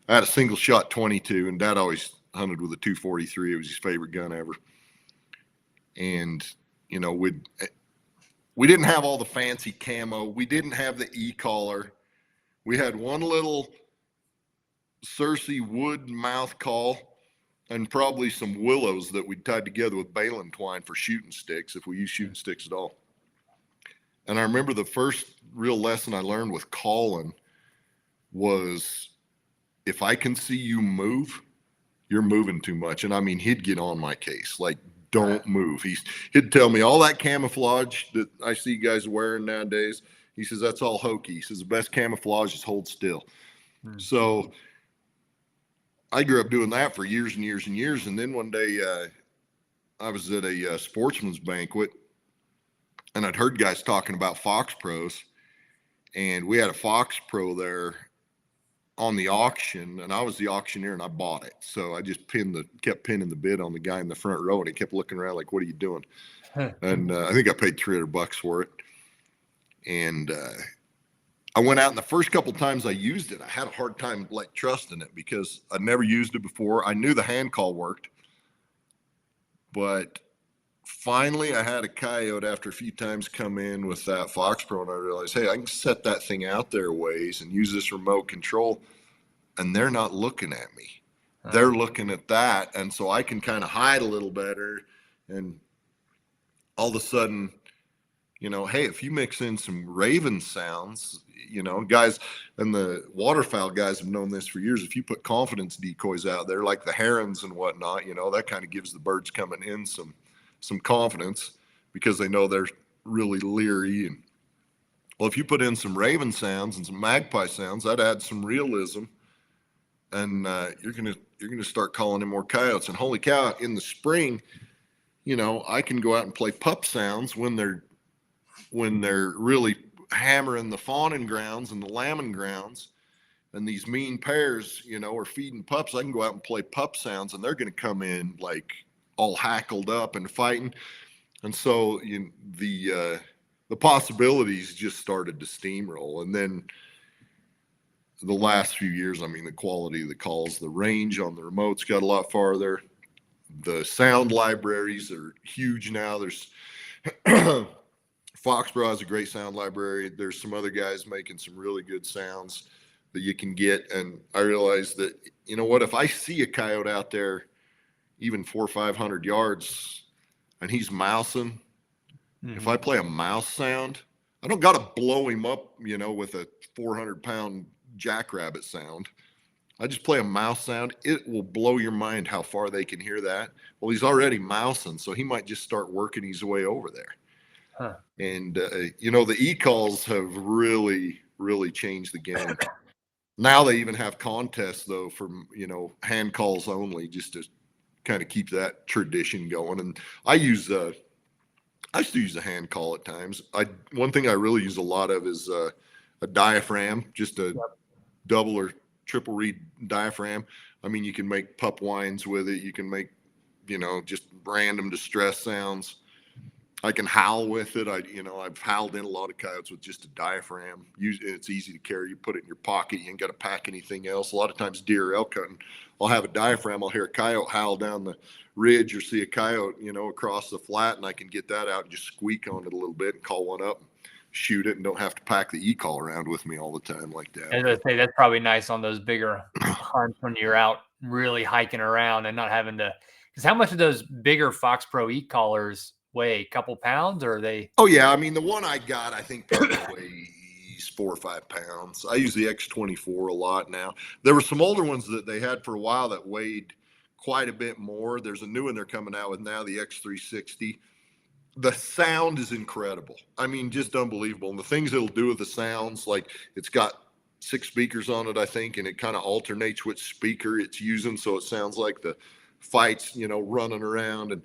I had a single shot 22, and Dad always hunted with a 243. It was his favorite gun ever. And, we didn't have all the fancy camo. We didn't have the e-collar. We had one little Cersei wood mouth call and probably some willows that we tied together with baling twine for shooting sticks, if we use shooting sticks at all. And I remember the first real lesson I learned with calling was, if I can see you move, you're moving too much. And I mean, he'd get on my case, don't move. He'd tell me all that camouflage that I see guys wearing nowadays. He says, that's all hokey. He says, the best camouflage is hold still. So I grew up doing that for years and years and years. And then one day I was at a sportsman's banquet, and I'd heard guys talking about Fox Pros, and we had a Fox Pro there on the auction, and I was the auctioneer, and I bought it. So I just kept pinning the bid on the guy in the front row, and he kept looking around like, what are you doing? And I think I paid $300 for it. And I went out, and the first couple times I used it, I had a hard time trusting it because I'd never used it before. I knew the hand call worked, but finally I had a coyote after a few times come in with that Fox Pro, and I realized, hey, I can set that thing out there a ways and use this remote control, and they're not looking at me. They're looking at that. And so I can kind of hide a little better. And all of a sudden, hey, if you mix in some raven sounds, guys, and the waterfowl guys have known this for years. If you put confidence decoys out there, like the herons and whatnot, that kind of gives the birds coming in some confidence, because they know they're really leery. And well, if you put in some raven sounds and some magpie sounds, that adds some realism, and you're gonna start calling in more coyotes. And holy cow, in the spring, I can go out and play pup sounds when they're really hammering the fawning grounds and the lambing grounds, and these mean pairs, are feeding pups. I can go out and play pup sounds, and they're going to come in all hackled up and fighting. And so the possibilities just started to steamroll. And then the last few years, I mean, the quality of the calls, the range on the remotes got a lot farther. The sound libraries are huge now. There's Foxborough has a great sound library. There's some other guys making some really good sounds that you can get. And I realized that, if I see a coyote out there, even 400 or 500 yards and he's mousing, if I play a mouse sound, I don't got to blow him up, with a 400-pound jackrabbit sound. I just play a mouse sound. It will blow your mind how far they can hear that. Well, he's already mousing, so he might just start working his way over there. Huh. And, the e-calls have really, really changed the game. Now they even have contests, though, for, hand calls only, just to kind of keep that tradition going. And I still use a hand call at times. One thing I really use a lot of is a diaphragm, just a double or triple reed diaphragm. I mean, you can make pup whines with it. You can make, just random distress sounds. I can howl with it. I've howled in a lot of coyotes with just a diaphragm. It's easy to carry. You put it in your pocket. You ain't got to pack anything else. A lot of times deer or elk hunting, I'll have a diaphragm. I'll hear a coyote howl down the ridge or see a coyote, across the flat, and I can get that out and just squeak on it a little bit and call one up, shoot it, and don't have to pack the e-call around with me all the time like that. As I say, that's probably nice on those bigger hunts when you're out really hiking around and not having to. Because how much do those bigger Fox Pro e-collars weigh? A couple pounds, or are they? Oh yeah, I mean the one I got, I think probably weighs 4 or 5 pounds. I use the X24 a lot now. There were some older ones that they had for a while that weighed quite a bit more. There's a new one they're coming out with now, the X360. The sound is incredible. I mean, just unbelievable. And the things it'll do with the sounds, like it's got 6 speakers on it, I think, and it kind of alternates which speaker it's using, so it sounds like the fight's, running around. And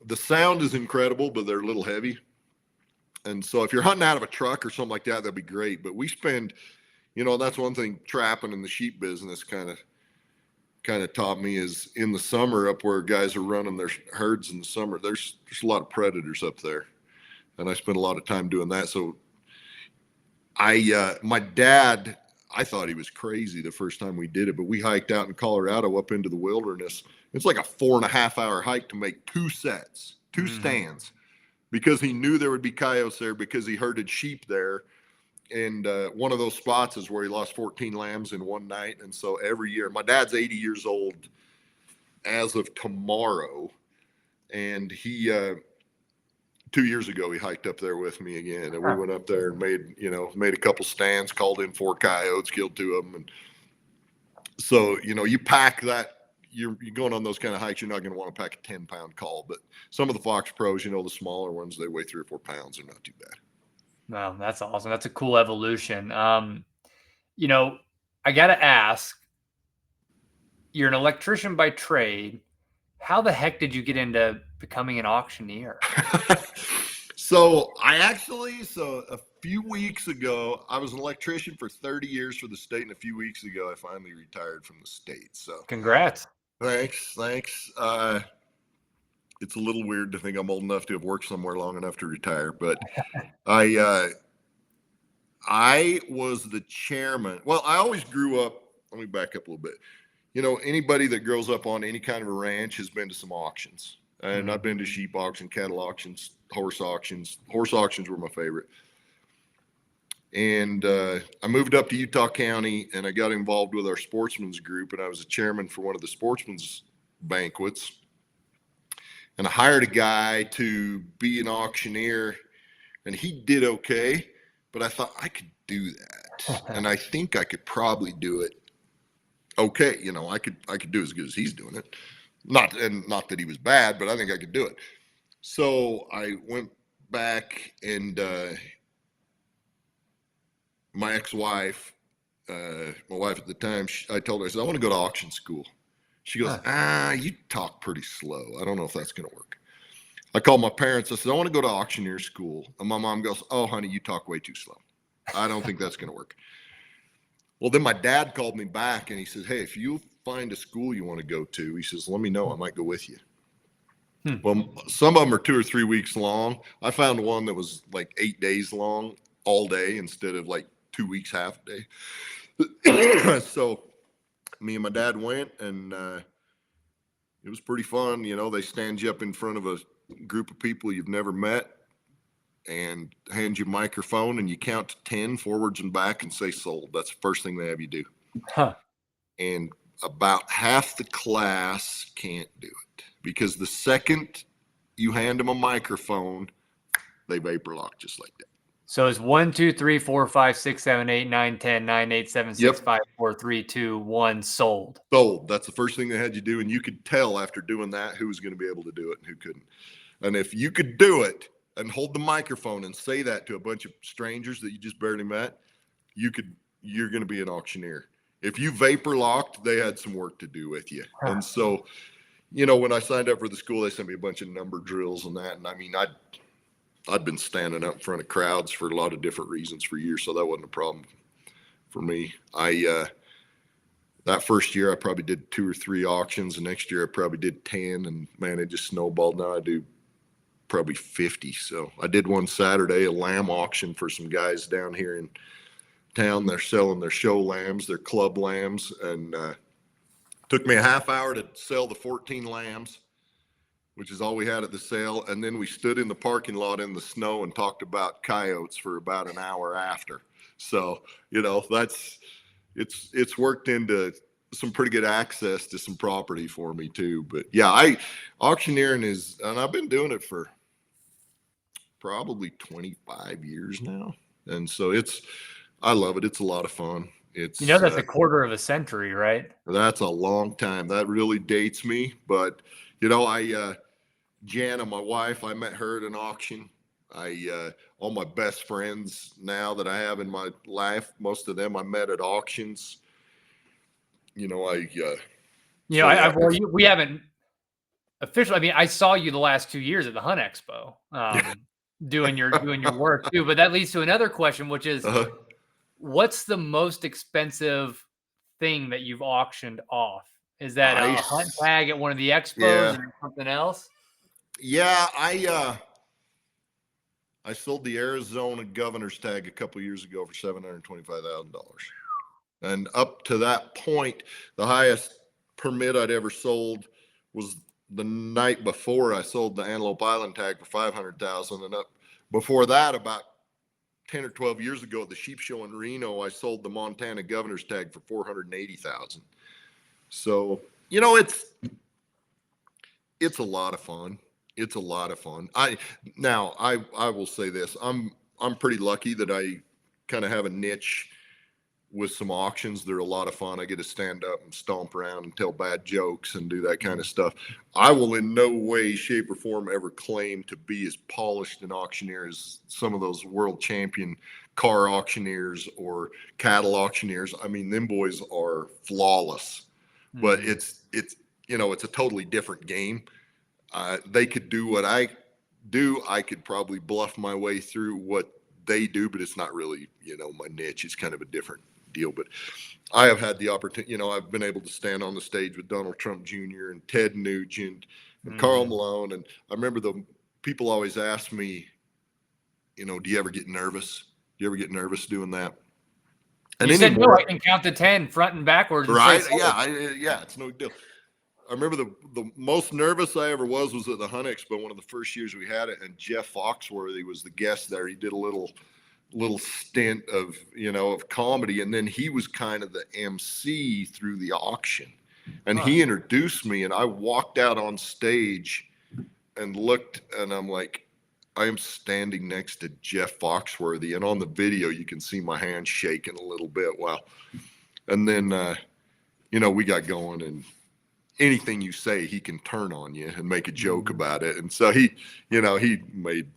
the sound is incredible, but they're a little heavy. And so if you're hunting out of a truck or something like that, that'd be great. But we spend, that's one thing trapping in the sheep business kind of taught me is in the summer up where guys are running their herds in the summer, there's a lot of predators up there. And I spent a lot of time doing that. So my dad, I thought he was crazy the first time we did it, but we hiked out in Colorado up into the wilderness. It's like a 4.5-hour hike to make 2 sets, 2 stands, because he knew there would be coyotes there because he herded sheep there. And one of those spots is where he lost 14 lambs in one night. And so every year, my dad's 80 years old as of tomorrow. And he, 2 years ago, he hiked up there with me again. And we went up there and made a couple stands, called in 4 coyotes, killed 2 of them. And so, you pack that. You're going on those kind of hikes, you're not going to want to pack a 10-pound call. But some of the Fox Pros, the smaller ones, they weigh 3 or 4 pounds. They're not too bad. Wow, that's awesome. That's a cool evolution. I got to ask, you're an electrician by trade. How the heck did you get into becoming an auctioneer? So a few weeks ago, I was an electrician for 30 years for the state. And a few weeks ago, I finally retired from the state. So Congrats. Thanks. It's a little weird to think I'm old enough to have worked somewhere long enough to retire, but I was the chairman. Well, I always grew up. Let me back up a little bit. Anybody that grows up on any kind of a ranch has been to some auctions, and I've been to sheep auction, cattle auctions, horse auctions. Horse auctions were my favorite. And I moved up to Utah County, and I got involved with our sportsman's group, and I was a chairman for one of the sportsman's banquets. And I hired a guy to be an auctioneer, and he did okay, but I thought I could do that. And I think I could probably do it okay. I could do as good as he's doing it. Not that he was bad, but I think I could do it. So I went back, and my ex-wife, my wife at the time, I told her, I said, I want to go to auction school. She goes, you talk pretty slow. I don't know if that's going to work. I called my parents. I said, I want to go to auctioneer school. And my mom goes, oh, honey, you talk way too slow. I don't think that's going to work. Well, then my dad called me back, and he says, hey, if you find a school you want to go to, he says, let me know. I might go with you. Well, some of them are 2 or 3 weeks long. I found one that was like 8 days long all day instead of like 2 weeks, half day. So me and my dad went, and it was pretty fun. They stand you up in front of a group of people you've never met and hand you a microphone, and you count to 10 forwards and back and say sold. That's the first thing they have you do. And about half the class can't do it. because the second you hand them a microphone, they vapor lock just like that. So it's 1, 2, 3, 4, 5, 6, 7, 8, 9, 10, 9, 8, 7, 6, 5, 4, 3, 2, 1 sold. Sold. That's the first thing they had you do. And you could tell after doing that who was going to be able to do it and who couldn't. And if you could do it and hold the microphone and say that to a bunch of strangers that you just barely met, you're going to be an auctioneer. If you vapor locked, they had some work to do with you. Huh. And so, when I signed up for the school, they sent me a bunch of number drills and that. And I mean, I'd been standing up in front of crowds for a lot of different reasons for years, so that wasn't a problem for me. That first year I probably did 2 or 3 auctions. The next year I probably did 10, and man, it just snowballed. Now I do probably 50. So I did one Saturday, a lamb auction for some guys down here in town. They're selling their show lambs, their club lambs, and took me a half hour to sell the 14 lambs, which is all we had at the sale. And then we stood in the parking lot in the snow and talked about coyotes for about an hour after. So, it's worked into some pretty good access to some property for me too. But yeah, auctioneering and I've been doing it for probably 25 years now. And so I love it. It's a lot of fun. It's, that's a quarter of a century, right? That's a long time. That really dates me. But, Jana, my wife, I met her at an auction. All my best friends now that I have in my life, most of them I met at auctions. We haven't officially. I mean, I saw you the last 2 years at the Hunt Expo, doing your work too. But that leads to another question, which is, what's the most expensive thing that you've auctioned off? Is that a hunt tag at one of the expos or something else? Yeah, I sold the Arizona governor's tag a couple of years ago for $725,000. And up to that point, the highest permit I'd ever sold was the night before I sold the Antelope Island tag for $500,000. And up before that, about 10 or 12 years ago at the sheep show in Reno, I sold the Montana governor's tag for $480,000. So, it's a lot of fun. It's a lot of fun. I will say this. I'm pretty lucky that I kind of have a niche with some auctions. They're a lot of fun. I get to stand up and stomp around and tell bad jokes and do that kind of stuff. I will in no way, shape, or form ever claim to be as polished an auctioneer as some of those world champion car auctioneers or cattle auctioneers. I mean, them boys are flawless. Mm-hmm. But it's a totally different game. They could do what I do. I could probably bluff my way through what they do, but it's not really, my niche. It's kind of a different deal. But I have had the opportunity, I've been able to stand on the stage with Donald Trump Jr. and Ted Nugent and Carl Malone. And I remember the people always ask me, do you ever get nervous? Do you ever get nervous doing that? And you said, no, I can count to 10 front and backwards. Right. Yeah. It's no big deal. I remember the most nervous I ever was at the Hunt Expo, one of the first years we had it, and Jeff Foxworthy was the guest there. He did a little stint of comedy, and then he was kind of the MC through the auction. And he introduced me, and I walked out on stage and looked, and I'm like, I am standing next to Jeff Foxworthy, and on the video you can see my hand shaking a little bit. Wow. And then we got going, and anything you say, he can turn on you and make a joke about it. And so he made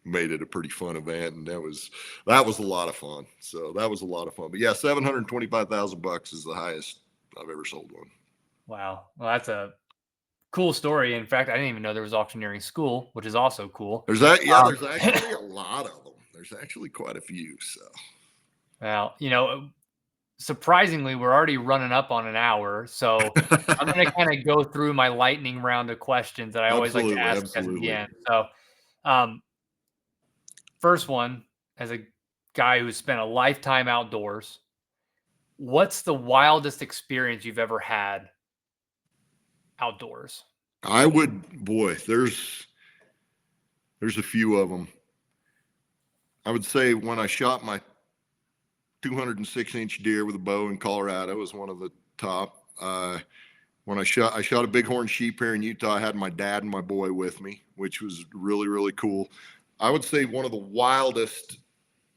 it a pretty fun event, and that was a lot of fun. So that was a lot of fun. But yeah, $725,000 is the highest I've ever sold one. Wow. Well, that's a cool story. In fact, I didn't even know there was auctioneering school, which is also cool. There's actually a lot of them. There's actually quite a few. So, well, surprisingly, we're already running up on an hour. So I'm going to kind of go through my lightning round of questions that I always like to ask at the end. So first one, as a guy who's spent a lifetime outdoors, what's the wildest experience you've ever had outdoors? There's a few of them. I would say when I shot my 206-inch deer with a bow in Colorado was one of the top. when I shot a bighorn sheep here in Utah. I had my dad and my boy with me, which was really, really cool. I would say one of the wildest,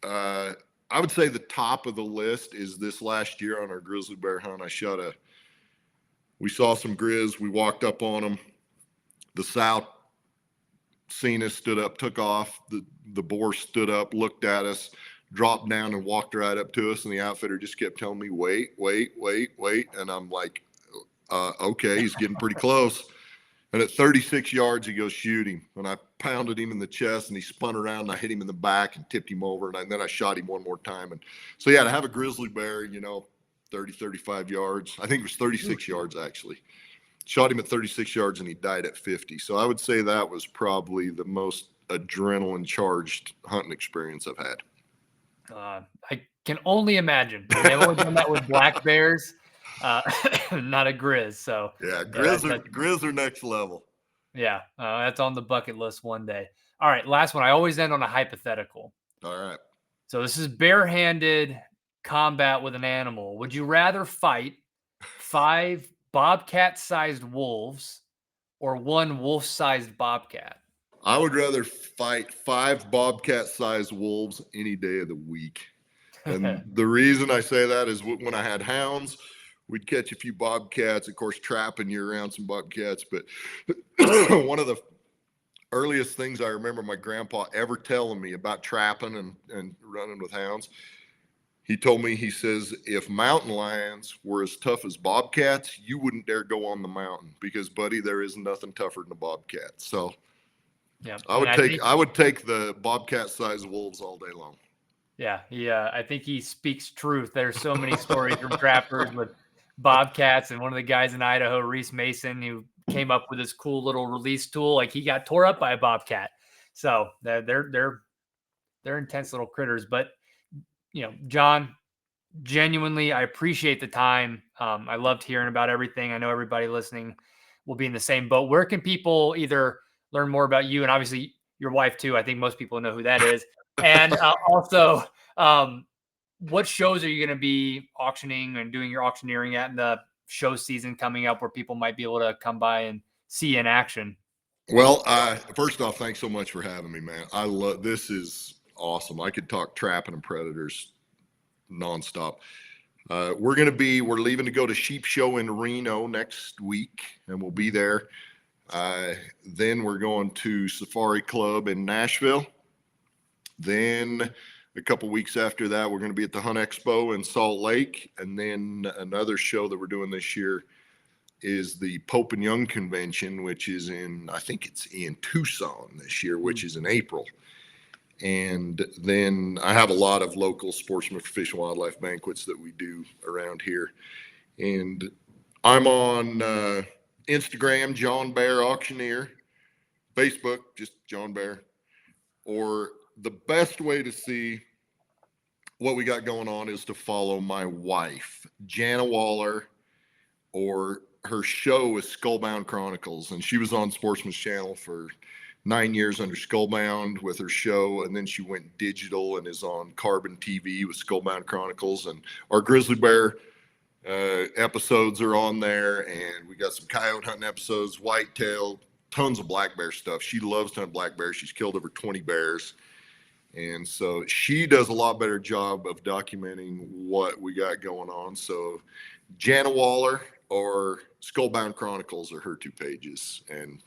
I would say the top of the list is this last year on our grizzly bear hunt. We saw some grizz. We walked up on them. The sow seen us, stood up, took off. The boar stood up, looked at us, dropped down and walked right up to us. And the outfitter just kept telling me, wait, wait, wait, wait. And I'm like, okay, he's getting pretty close. And at 36 yards, he goes, shoot him. And I pounded him in the chest, and he spun around, and I hit him in the back and tipped him over. And then I shot him one more time. And so, yeah, to have a grizzly bear, 30, 35 yards. I think it was 36 yards, actually. Shot him at 36 yards, and he died at 50. So I would say that was probably the most adrenaline-charged hunting experience I've had. I can only imagine. I've only done that with black bears. Not a grizz. So yeah, grizz are next level. Yeah, that's on the bucket list one day. All right, last one. I always end on a hypothetical. All right. So this is barehanded combat with an animal. Would you rather fight 5 bobcat-sized wolves or 1 wolf-sized bobcat? I would rather fight 5 bobcat-sized wolves any day of the week. And the reason I say that is when I had hounds, we'd catch a few bobcats, of course, trapping you around some bobcats. But one of the earliest things I remember my grandpa ever telling me about trapping and running with hounds, he told me, he says, if mountain lions were as tough as bobcats, you wouldn't dare go on the mountain because, buddy, there is nothing tougher than a bobcat. So yeah, I would take the bobcat-sized wolves all day long. Yeah, I think he speaks truth. There's so many stories from trappers with bobcats, and one of the guys in Idaho, Reese Mason, who came up with this cool little release tool, like he got tore up by a bobcat. So they're intense little critters. But John, genuinely, I appreciate the time. I loved hearing about everything. I know everybody listening will be in the same boat. Where can people either learn more about you, and obviously your wife too? I think most people know who that is. And also, what shows are you going to be auctioning and doing your auctioneering at in the show season coming up, where people might be able to come by and see in action? Well, first off, thanks so much for having me, man. This is awesome. I could talk trapping and predators nonstop. We're leaving to go to Sheep Show in Reno next week, and we'll be there. Then we're going to Safari Club in Nashville. Then a couple weeks after that, we're going to be at the Hunt Expo in Salt Lake. And then another show that we're doing this year is the Pope and Young Convention, which is I think it's in Tucson this year, which is in April. And then I have a lot of local sportsman, fish and wildlife banquets that we do around here. And I'm on Instagram, John Bair Auctioneer, Facebook, just John Bair. Or the best way to see what we got going on is to follow my wife, Jana Waller, or her show is Skullbound Chronicles. And she was on Sportsman's Channel for 9 years under Skullbound with her show, and then she went digital and is on Carbon TV with Skullbound Chronicles. And our grizzly bear episodes are on there, and we got some coyote hunting episodes, whitetail, tons of black bear stuff. She loves to hunt black bears. She's killed over 20 bears, and so she does a lot better job of documenting what we got going on. So Jana Waller or Skullbound Chronicles are her 2 pages, and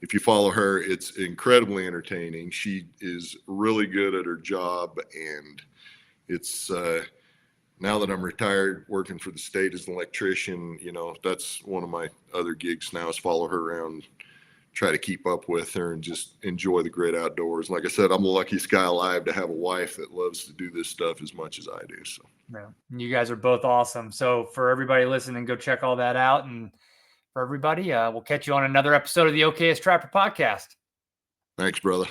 if you follow her, it's incredibly entertaining. She is really good at her job, and it's now that I'm retired working for the state as an electrician, that's one of my other gigs now, is follow her around, try to keep up with her, and just enjoy the great outdoors. Like I said, I'm the luckiest guy alive to have a wife that loves to do this stuff as much as I do. So yeah, you guys are both awesome. So for everybody listening, go check all that out. And for everybody, we'll catch you on another episode of the Okayest Trapper podcast. Thanks, brother.